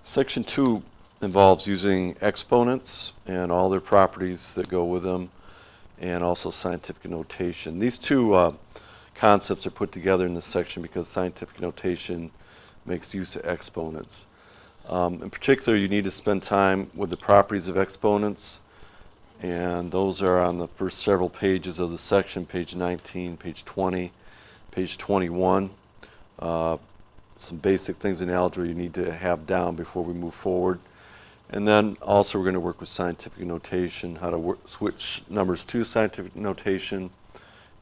Section 2 involves using exponents and all their properties that go with them, and also scientific notation. These two concepts are put together in this section because scientific notation makes use of exponents. In particular, you need to spend time with the properties of exponents, and those are on the first several pages of the section, page 19, page 20, page 21. Some basic things in algebra you need to have down before we move forward. And then also we're going to work with scientific notation, how to switch numbers to scientific notation,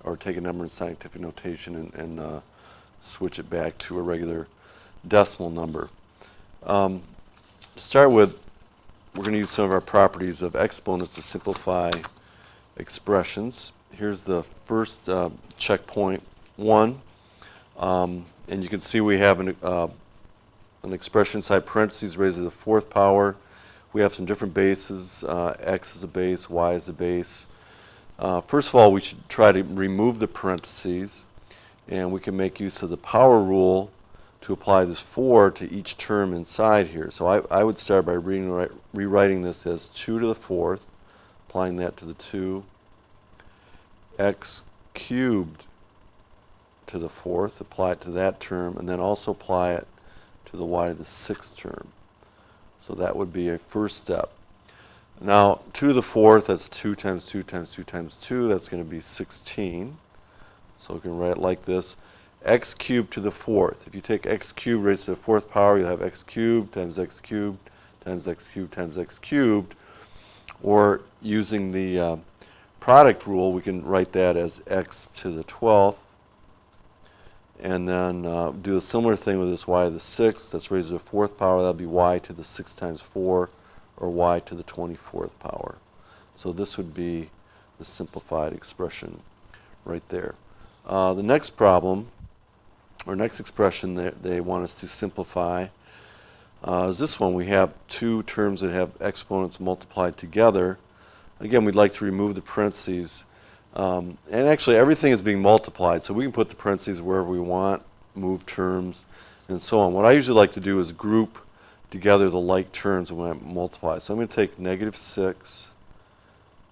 or take a number in scientific notation and switch it back to a regular decimal number. To start with, we're going to use some of our properties of exponents to simplify expressions. Here's the first checkpoint, 1. And you can see we have an expression inside parentheses raised to the 4th power. We have some different bases. X is a base, Y is a base. First of all, we should try to remove the parentheses, and we can make use of the power rule to apply this 4 to each term inside here. So I would start by rewriting this as 2 to the 4th, applying that to the 2, x cubed to the 4th, apply it to that term, and then also apply it to the y to the 6th term. So that would be a first step. Now, 2 to the 4th, that's 2 times 2 times 2 times 2. That's going to be 16. So we can write it like this. X cubed to the 4th. If you take x cubed raised to the 4th power, you'll have x cubed times x cubed times x cubed times x cubed. Or using the product rule, we can write that as x to the 12th. And then do a similar thing with this y to the 6th. That's raised to the 4th power. That'll be y to the 6 times 4, or y to the 24th power. So this would be the simplified expression right there. The next problem, or next expression that they want us to simplify, is this one. We have two terms that have exponents multiplied together. Again, we'd like to remove the parentheses. And actually everything is being multiplied, so we can put the parentheses wherever we want, move terms, and so on. What I usually like to do is group together the like terms when I multiply. So I'm going to take negative 6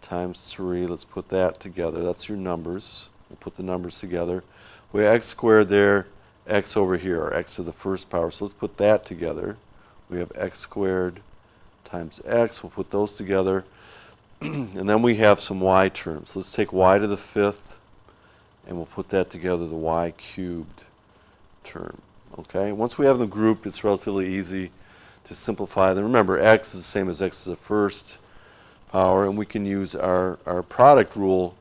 times 3. Let's put that together. That's your numbers. We'll put the numbers together. We have x squared there, x over here, or x to the 1st power. So let's put that together. We have x squared times x. We'll put those together. And then we have some y terms. Let's take y to the 5th, and we'll put that together, the y cubed term. Okay? Once we have them grouped, it's relatively easy to simplify them. Remember, x is the same as x to the 1st power, and we can use our product rule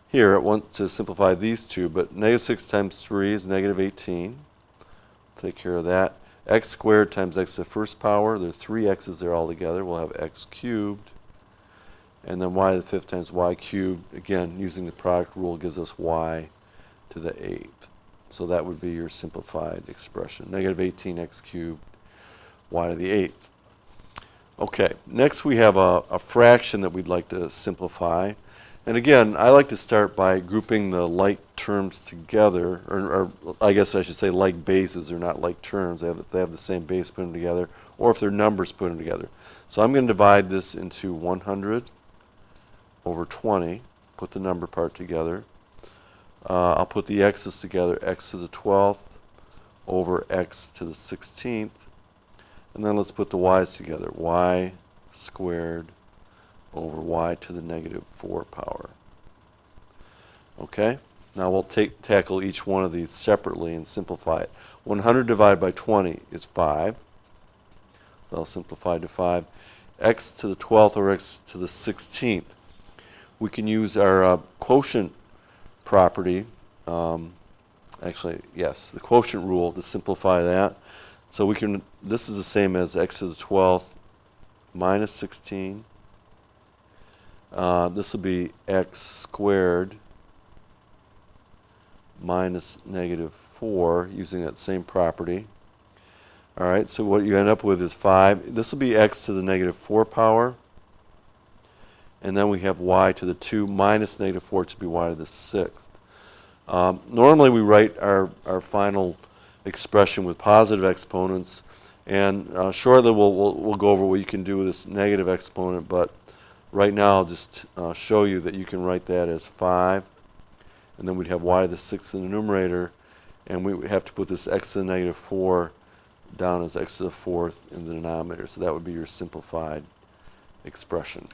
here to simplify these two. But negative 6 times 3 is negative 18. Take care of that. X squared times x to the 1st power. There are 3 x's there all together. We'll have x cubed. And then y to the 5th times y cubed, again, using the product rule, gives us y to the 8th. So that would be your simplified expression. Negative 18x cubed, y to the 8th. Okay, next we have a fraction that we'd like to simplify. And again, I like to start by grouping the like terms together, or I guess I should say like bases. They're not like terms. They have the same base, put them together, or if they're numbers, put them together. So I'm going to divide this into 100 over 20, put the number part together. I'll put the x's together, x to the 12th over x to the 16th. And then let's put the y's together, y squared over y to the negative 4 power. Okay? Now we'll tackle each one of these separately and simplify it. 100 divided by 20 is 5. So I'll simplify to 5. X to the 12th or x to the 16th. We can use our quotient property, actually, yes, the quotient rule to simplify that. So we can, this is the same as x to the 12th minus 16. This will be x squared minus negative 4, using that same property. All right, so what you end up with is 5. This will be x to the negative 4 power. And then we have y to the 2 minus negative 4, which would be y to the 6th. Normally we write our final expression with positive exponents, And shortly we'll go over what you can do with this negative exponent, but right now I'll just show you that you can write that as 5, and then we'd have y to the 6th in the numerator, and we would have to put this x to the negative 4 down as x to the 4th in the denominator. So that would be your simplified expression.